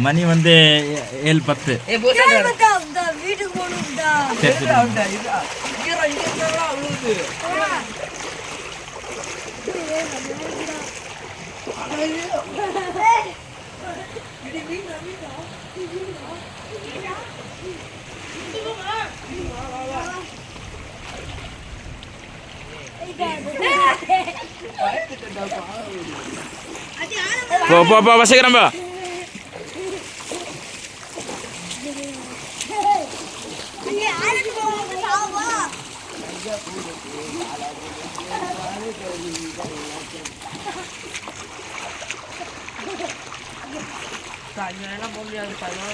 மணி வந்து 7:10. வீட்டுக்கு போகணும்டா. போ வசீகரம் போ. Tanya lah mau lihat saya